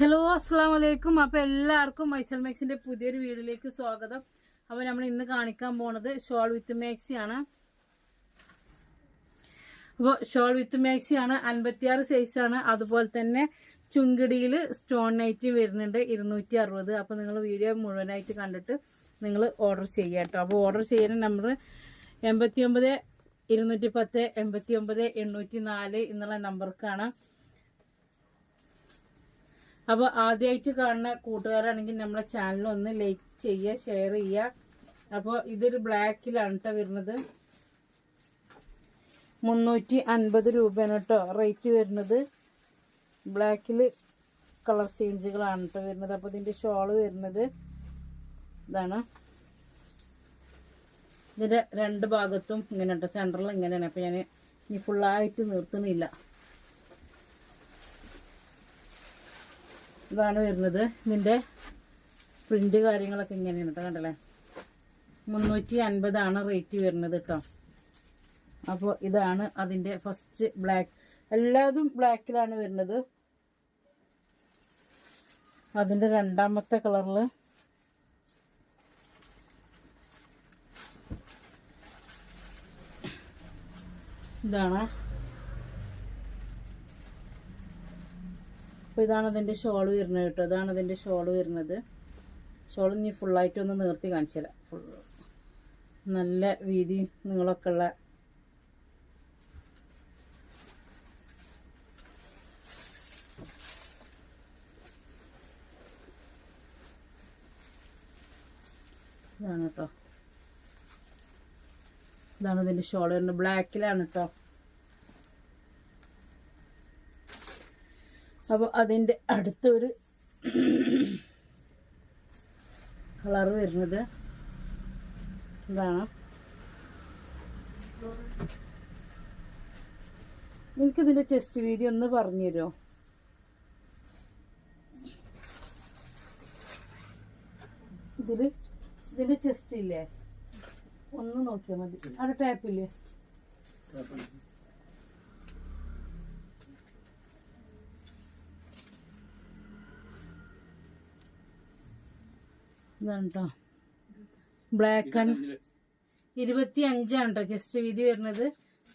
Hello അസ്സാം വലൈക്കും. അപ്പോൾ എല്ലാവർക്കും മൈസൽ മാക്സിൻ്റെ പുതിയൊരു വീഡിയോയിലേക്ക് സ്വാഗതം. അപ്പോൾ നമ്മൾ ഇന്ന് കാണിക്കാൻ പോണത് ഷോൾ വിത്ത് മാക്സി ആണ്. അപ്പോൾ ഷോൾ വിത്ത് മാക്സി ആണ്, 56 സൈസാണ്. അതുപോലെ തന്നെ ചുങ്കിടിയിൽ സ്റ്റോൺ നൈറ്റ് വരുന്നുണ്ട് 260. അപ്പോൾ നിങ്ങൾ വീഡിയോ മുഴുവനായിട്ട് കണ്ടിട്ട് നിങ്ങൾ ഓർഡർ ചെയ്യുക കേട്ടോ. അപ്പോൾ ഓർഡർ ചെയ്യുന്ന നമ്പർ 89 210 89 804 എന്നുള്ള നമ്പർക്കാണ്. അപ്പോൾ ആദ്യമായിട്ട് കാണുന്ന കൂട്ടുകാരാണെങ്കിൽ നമ്മളെ ചാനൽ ഒന്ന് ലൈക്ക് ചെയ്യുക, ഷെയർ ചെയ്യുക. അപ്പോൾ ഇതൊരു ബ്ലാക്കിലാണ് കേട്ടോ വരുന്നത്. 350 രൂപയാണ് കേട്ടോ റേറ്റ് വരുന്നത്. ബ്ലാക്കിൽ കളർ ചേഞ്ചുകളാണ് കേട്ടോ വരുന്നത്. അപ്പോൾ ഇതിൻ്റെ ഷോള് വരുന്നത് ഇതാണ്. ഇതിൻ്റെ രണ്ട് ഭാഗത്തും ഇങ്ങനെ കേട്ടോ, സെൻറ്ററിൽ ഇങ്ങനെയാണ്. അപ്പോൾ ഞാൻ ഇനി ഫുള്ളായിട്ട് നിർത്തുന്നില്ല. ഇതാണ് വരുന്നത്. ഇതിൻ്റെ പ്രിൻ്റ് കാര്യങ്ങളൊക്കെ ഇങ്ങനെയാണ് കേട്ടോ, കണ്ടല്ലേ. 350 റേറ്റ് വരുന്നത് കേട്ടോ. അപ്പോൾ ഇതാണ് അതിൻ്റെ ഫസ്റ്റ് ബ്ലാക്ക്. എല്ലാതും ബ്ലാക്കിലാണ് വരുന്നത്. അതിൻ്റെ രണ്ടാമത്തെ കളറിൽ ഇതാണ്. അപ്പോൾ ഇതാണ് അതിൻ്റെ ഷോൾ വരുന്നത് കേട്ടോ. ഇതാണ് അതിൻ്റെ ഷോൾ വരുന്നത്. ഷോൾ ഇനി ഫുള്ളായിട്ടൊന്ന് നിർത്തി കാണിച്ചു തരാം. ഫുൾ നല്ല വീതി നിങ്ങളൊക്കെ ഉള്ള ഇതാണ് കേട്ടോ. ഇതാണ് ഇതിൻ്റെ ഷോൾ വരുന്നത്. ബ്ലാക്കിലാണ് കേട്ടോ. അപ്പോൾ അതിൻ്റെ അടുത്തൊരു കളർ വരുന്നത് ഇതാണ്. എനിക്കിതിൻ്റെ ചെസ്റ്റ് വീതി ഒന്ന് പറഞ്ഞു തരുമോ? ഇതിൻ്റെ ചെസ്റ്റ് ഇല്ലേ, ഒന്ന് നോക്കിയാൽ മതി. അവിടെ ടാപ്പില്ലേ? ഇതാണ് കേട്ടോ. ബ്ലാക്ക് ആൻഡ് 25 കേട്ടോ ചെസ്റ്റ് വീതി വരുന്നത്.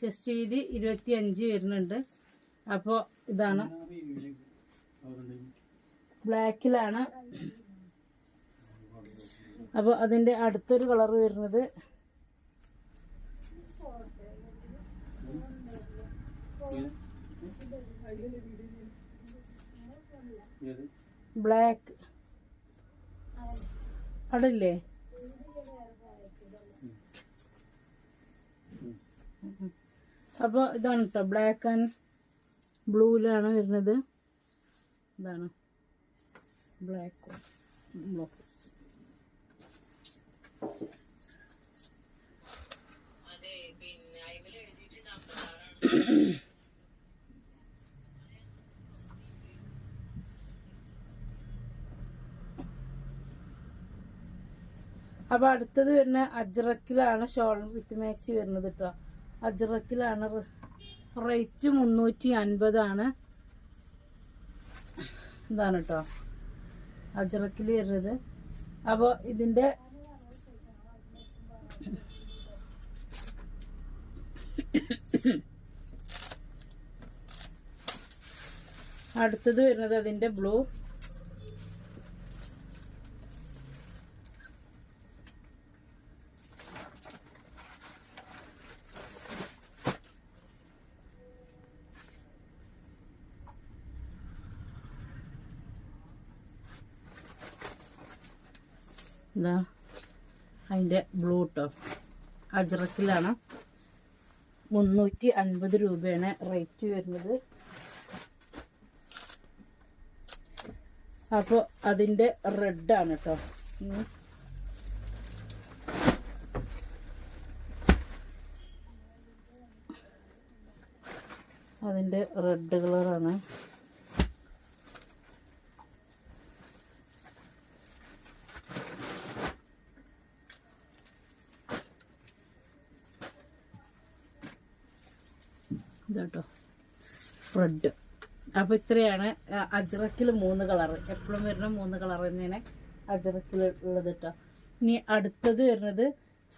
ചെസ്റ്റ് വീതി 25 വരുന്നുണ്ട്. അപ്പോൾ ഇതാണ് ബ്ലാക്കിലാണ്. അപ്പോൾ അതിൻ്റെ അടുത്തൊരു കളർ വരുന്നത് ബ്ലാക്ക് അടല്ലേ. അപ്പോൾ ഇതാണ് കേട്ടോ, ബ്ലാക്ക് ആൻഡ് ബ്ലൂയിലാണ് വരുന്നത്. ഇതാണ് ബ്ലാക്ക് ബ്ലൂ. അപ്പോൾ അടുത്തത് വരുന്ന അജ്രക്കിലാണ് ഷോൾ വിത്ത് മാക്സി വരുന്നത് കേട്ടോ. അജ്രക്കിലാണ്. റേറ്റ് 350. ഇതാണ് കേട്ടോ അജ്രക്കിൽ വരുന്നത്. അപ്പോൾ ഇതിൻ്റെ അടുത്തത് വരുന്നത് അതിൻ്റെ ബ്ലൂ. ഇതാ അതിൻ്റെ ബ്ലൂ കേട്ടോ. അജ്രക്കിലാണ്. 350 രൂപയാണ് റേറ്റ് വരുന്നത്. അപ്പോൾ അതിൻ്റെ റെഡാണ് കേട്ടോ. അതിൻ്റെ റെഡ് കളറാണ്. ഇതാട്ടോ റെഡ്. അപ്പോൾ ഇത്രയാണ് അജ്രക്കിൽ 3 കളർ, എപ്പോഴും വരുന്ന 3 കളർ തന്നെയാണ് അജ്രക്കിൽ ഉള്ളത് കേട്ടോ. ഇനി അടുത്തത് വരുന്നത്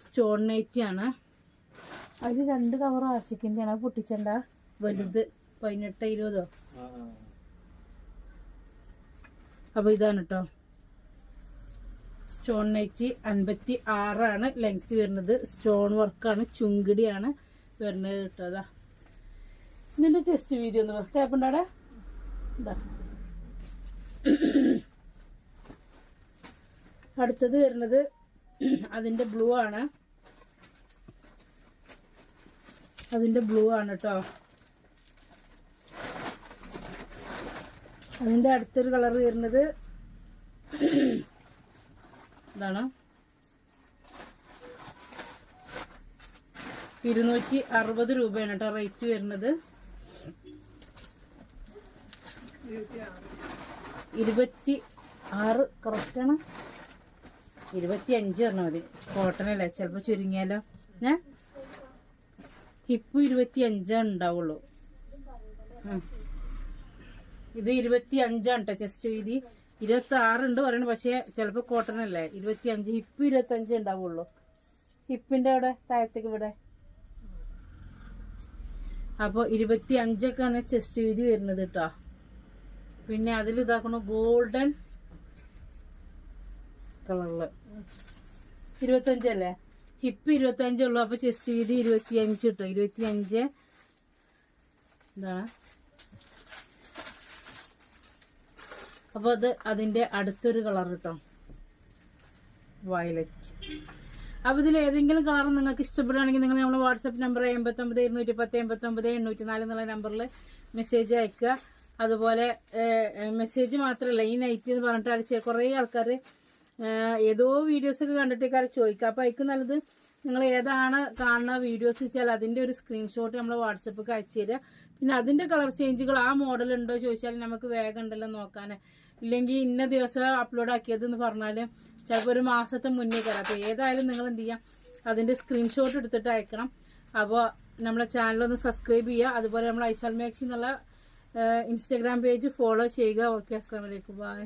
സ്റ്റോൺ നൈറ്റി ആണ്. അതിൽ 2 കവർ ആശിക്കിൻ്റെ ആണ്, പൊട്ടിച്ചണ്ട. വലുത് 18-20. അപ്പോൾ ഇതാണ് കേട്ടോ സ്റ്റോൺ നൈറ്റി. 56 ലെങ്ത് വരുന്നത്. സ്റ്റോൺ വർക്കാണ്, ചുങ്കിടിയാണ് വരുന്നത് കേട്ടോ. അതാ ഇതിൻ്റെ ചെസ്റ്റ് വീതി ഒന്ന് ടേപ്പുണ്ടാടെ. ഇതാ അടുത്തത് വരുന്നത് അതിൻ്റെ ബ്ലൂ ആണ്. കേട്ടോ. അതിൻ്റെ അടുത്തൊരു കളർ വരുന്നത് ഇതാണ്. 260 രൂപയാണ് കേട്ടോ റേറ്റ് വരുന്നത്. 26 കറക്റ്റാണ്. 25 പറഞ്ഞാൽ മതി. കോട്ടൺ അല്ലേ, ചിലപ്പോൾ ചുരുങ്ങിയാലോ. ഹിപ്പ് 25 ഉണ്ടാവുള്ളൂ. ഇത് 25 കേട്ടോ ചെസ്റ്റ് വീതി. 26 ഉണ്ട് പറയണത്, പക്ഷേ ചിലപ്പോൾ കോട്ടൺ അല്ലേ. 25 ഹിപ്പ് 25 ഉണ്ടാവുള്ളൂ. ഹിപ്പിൻ്റെ അവിടെ താഴത്തേക്ക് ഇവിടെ. അപ്പോൾ 25 ചെസ്റ്റ് വീതി വരുന്നത് കേട്ടോ. പിന്നെ അതിൽ ഇതാക്കണ ഗോൾഡൻ കളറില് 25 അല്ലേ, ഹിപ്പ് 25 ഉള്ളു. അപ്പോൾ ചെസ്റ്റ് വീതി 25 കിട്ടും. 25 ഇതാണ്. അപ്പോൾ അത് അതിൻ്റെ അടുത്തൊരു കളർ കേട്ടോ, വയലറ്റ്. അപ്പോൾ ഇതിൽ ഏതെങ്കിലും കളർ നിങ്ങൾക്ക് ഇഷ്ടപ്പെടുകയാണെങ്കിൽ നിങ്ങൾ നമ്മുടെ വാട്സപ്പ് നമ്പർ 89-210-89-804 എന്നുള്ള നമ്പറിൽ മെസ്സേജ് അയക്കുക. അതുപോലെ മെസ്സേജ് മാത്രമല്ല, ഈ നൈറ്റ് എന്ന് പറഞ്ഞിട്ട് അടിച്ച് കുറേ ആൾക്കാർ ഏതോ വീഡിയോസൊക്കെ കണ്ടിട്ടേക്കാർ ചോദിക്കുക. അപ്പോൾ അതിക്ക് നല്ലത് നിങ്ങൾ ഏതാണ് കാണുന്ന വീഡിയോസ് വെച്ചാൽ അതിൻ്റെ ഒരു സ്ക്രീൻഷോട്ട് നമ്മൾ വാട്സപ്പിൽ അയച്ചു തരിക. പിന്നെ അതിൻ്റെ കളർ ചേഞ്ചുകൾ ആ മോഡൽ ഉണ്ടോ ചോദിച്ചാൽ നമുക്ക് വേഗം ഉണ്ടല്ലോ നോക്കാൻ. ഇല്ലെങ്കിൽ ഇന്ന ദിവസം അപ്ലോഡ് ആക്കിയതെന്ന് പറഞ്ഞാൽ ചിലപ്പോൾ ഒരു മാസത്തെ മുന്നേ കയറാം. അപ്പോൾ ഏതായാലും നിങ്ങൾ എന്ത് ചെയ്യാം, അതിൻ്റെ സ്ക്രീൻഷോട്ട് എടുത്തിട്ട് അയക്കണം. അപ്പോൾ നമ്മളെ ചാനലൊന്ന് സബ്സ്ക്രൈബ് ചെയ്യുക. അതുപോലെ നമ്മൾ ഐശാൽ മാക്സി എന്നുള്ള ഇൻസ്റ്റാഗ്രാം പേജ് ഫോളോ ചെയ്യുക. ഓക്കെ, അസ്സലാമു അലൈക്കും, ബൈ.